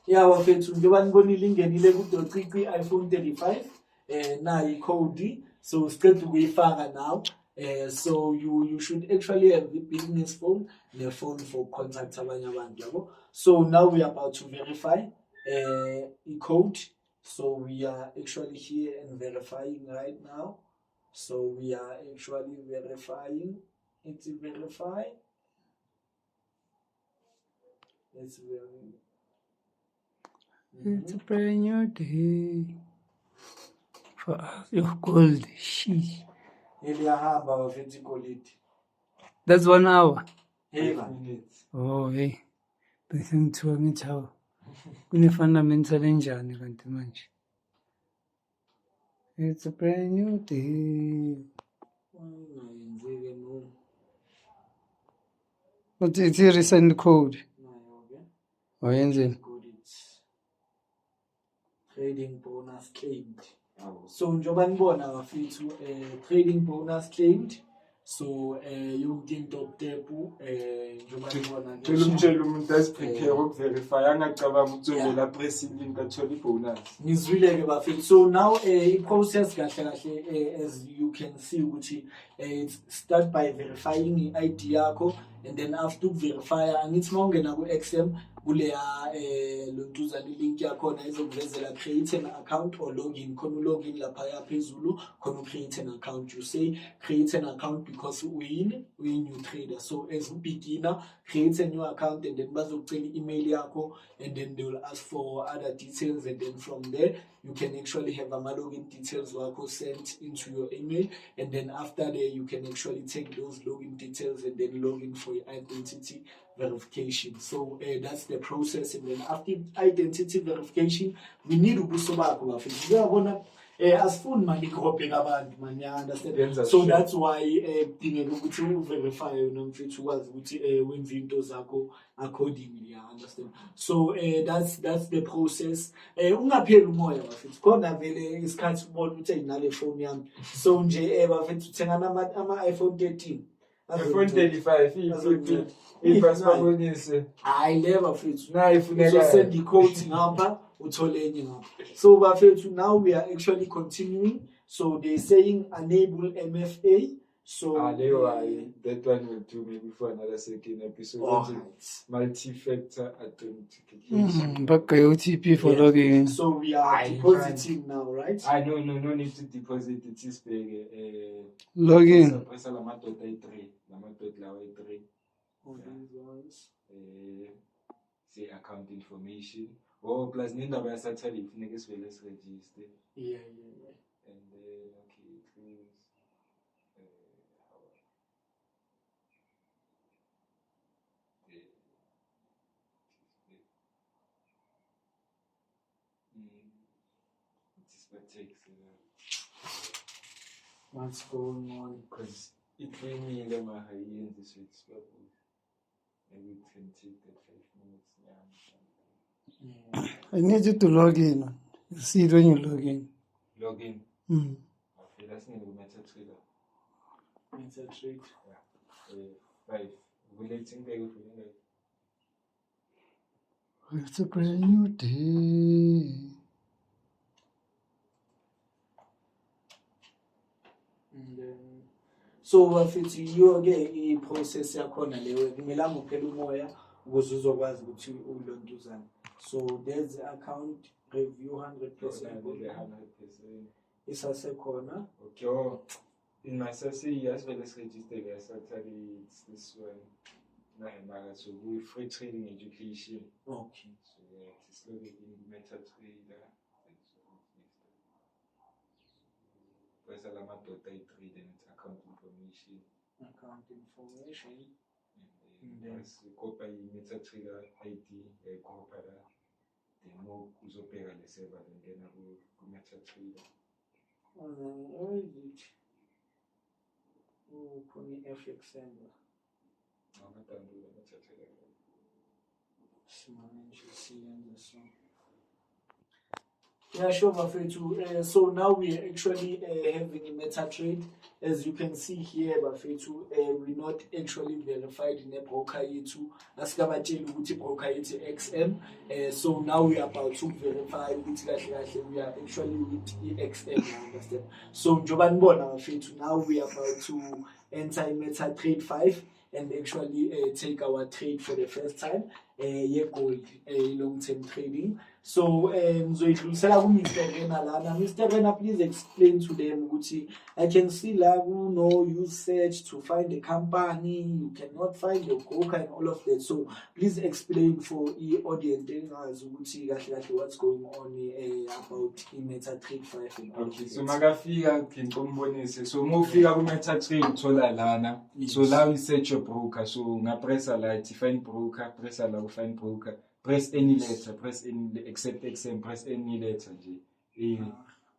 Yeah, bafethu njengoba nibonile ingenile ku.cici iPhone 35 nayi code so siceda ukuyifaka now. So you should actually have a business phone, the phone for contact abanye abantu yabo. So now we are about to verify code. So we are actually here and verifying right now. So we are actually verifying. It's verify. Let's verify. It's a brand new day for us. Your gold. Sheesh. Eliyahamba bafethu ikoliti. That's 1 hour. Hey 5 minutes. Oh, hey. Bese ngithiwa ngithi hawu kune-fundamental enjani kanti manje? It's a brand new day. Ungayenzeki no. But it's a recent code. Nayo-ke. Wayenzeni? Good, it's trading bonus claimed. So njengoba nibona bafethu trading bonus claimed. So yonke into obutepu njengoba nibona Tshela umtshela umuntu asiprepare ukuverify angacabanga ukuzongela press link athola ibonus. Ngizwile ke bafethu. So now i-process kahle kahle as you can see ukuthi it's start by verifying i-ID yakho and then after verify angithi mawungena ku-XM kuleya lontuzana link yakhona izokuvezela create an account or login khona login lapha phezulu khona create an account. You say create an account because we new trader. So as a beginner create a new account and then bazokucela email yakho and then they will ask for other details and then from there you can actually have a login details wakho sent into your email and then after there you can actually take those login details and then log in for your identity verification. So that's the process and then after identity verification we need ubuso bakho bafethu. Uyabona asifuni manje igrobhe kabantu man, you understand? So that's why kudingeka ukuthi uverify yona mfethu ukwazi ukuthi wenze into zakho accordingly, you understand? So that's the process. Ungapheli umoya bafethu khona vele isikhathi ubona ukuthi ayinale phone yami so nje bafethu uthengana ama iPhone 13 iPhone 35 ibasibonise. Hayi le bafethu Nayi ifuneka uzosend i-code ngapha uthole enye ngapha. So bafethu now we are actually continuing. So they saying enable MFA. So that one will do maybe for another second episode. Multi-factor authentication. Back OTP for login. So we are depositing now, right? No need to deposit. It is Login. Press lama dot i3. These ones. Say account information. Oh, plus nindaba yasathali ifuneka sivele register. Yeah. And then okay, please. What's going on? Because it really in this week's purpose. Maybe it can take that 5 minutes. I need you to log in. You see it when you log in. Log in. Okay, that's not MetaTrader. MetaTrader. Yeah. 5. Will it think they would be? It's a brand new day. And then, so bafethu iyo-ke i-process yakhona leyo kumelanga uphela umoya ukuze uzokwazi ukuthi ulontuzane. So there's the account review 100%. Isasekhona. Okay. In my assessment, as well as registered as actually it's this one. So we free trading education. Okay. So yeah, it's located in MetaTrader. Press Alama dot i3, then it's account information. Account information. And then copy MetaTrader ID, copy that. Then no uzopera the server, then get a MetaTrader. Where is it? Oh, Pony FX Sender. I'm not done with the MetaTrader. Yeah, sure, Bafetu. So now we are actually having a meta trade. As you can see here, Bafetu, we're not actually verified in a broker yethu. Asikabatsheli ukuthi broker yethu XM. So now we are about to verify ukuthi kahle kahle we are actually with XM, you understand? So njoba nibona Bafetu, now we are about to enter in meta trade 5 and actually take our trade for the first time. Gold, long term trading. So ngizoyidlulisela ku-Mr. Rena lana. Mr. Rena, please explain to them ukuthi I can see la no use search to find a company, you cannot find your broker and all of that. So please explain for the audience ukuthi kahle kahle what's going on about i-meta trade 5 and all Okay, of so that. makafika ngimbonise. So mufika ku meta trade uthola lana. So Yes. la you search your broker. So ngapressa la find broker, pressa la find broker. Press any letter, press any except XM, press any letter nje.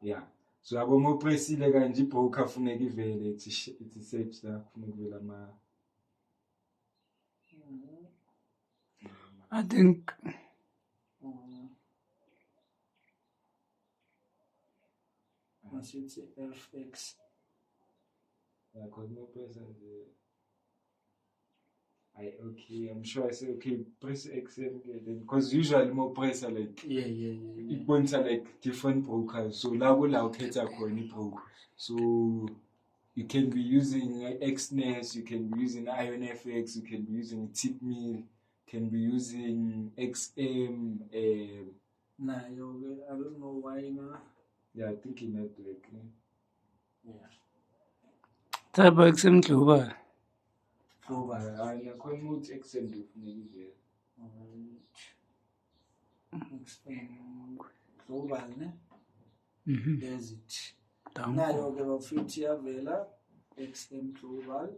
Yeah. So abo mo pressile kanje broker funeka ivele ithi search la funeka ivele ama. I think Must you say FX? Yeah, cause no press nje. Okay, I'm sure I say okay, press XM then because usually more press are like Yeah. it points are like different brokers. So la ukhetha khona ibroker. So you can be using XNES, you can be using IronFX, you can be using Tipmill, can be using XM. Nah, I don't know why now. Yeah, I think in network. Yeah. type XM global. Global. I can't move XM definitely. Explain global, ne? Mhm. There's it. Danko. Nayo ke bafiti yavela XM global.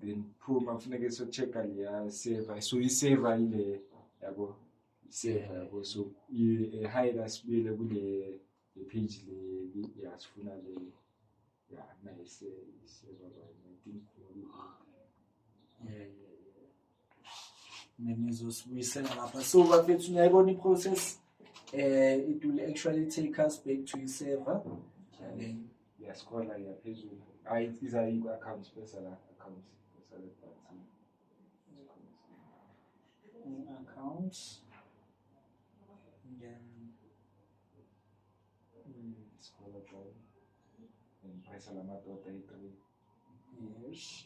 Then phuma kufuneka so check ya server. So i-server ile yabo. I-server yabo. So i-hide asibile kule page le yasifuna le. Yeah, nice server I think Yeah. Ngizosibuyisela lapha. So bafethu niyayibona i-process. It will actually take us back to i-server. And then yes, call ya phezulu. Is a accounts personal accounts personal party. accounts. And then Scroll down and press Alamato Italy. yes.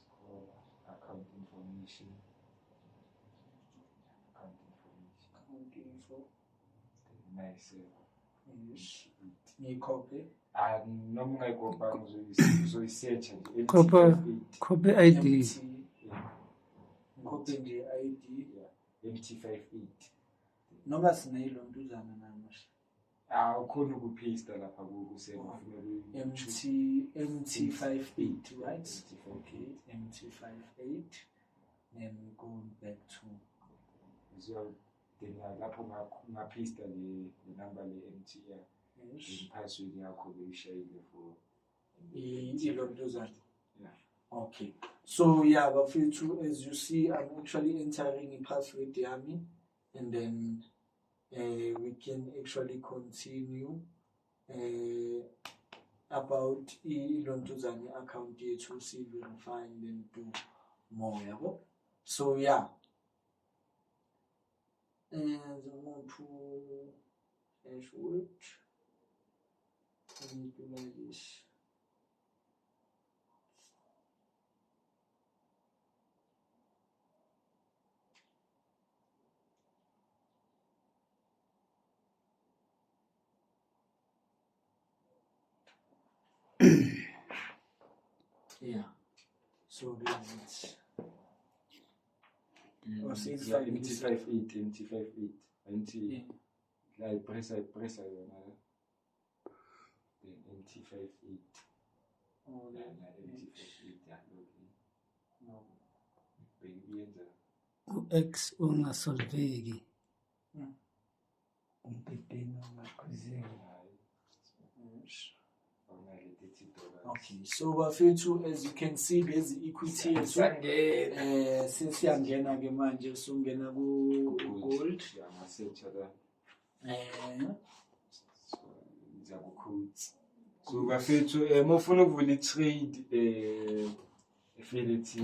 Scroll account information. Account information. Account info. Nice. Yes. Ngiyicopy. Noma ungayikopa uzoyisearch nje Copy ID. Ngicopy nje ID. MT58. Noma sinayilonduzana namasha. Ukhona ukupaste lapha ku-server MT58, right? Okay, MT58. Then we go back to then lapho ungapaste le number le MTR. yes. Password yakho beyishayile for ilonduzana. Yeah. Okay. So yeah, bafethu, as you see, I'm actually entering a password yami, and then we can actually continue about iLontuzane account yethu, see verify and then do more, yabo. So yeah. And I want to dashboard. Let me do like this. Yeah. So this is Or say it's like MT58. yeah. Like press yona. Then MT58. Oh, Yeah, yeah. MT58 yeah. No. Bengiyenza. U-X ungasolveki. Mm. Umpepeni ongaqhizeki. Yes. Onale $30. Okay, so bafethu, as you can see, there's equity yethu. Sangena. Sesiyangena ke manje sungena ku gold. Yeah, masearch la. So ngiza ku codes. So bafethu mufuna ukuvula i-trade affiliate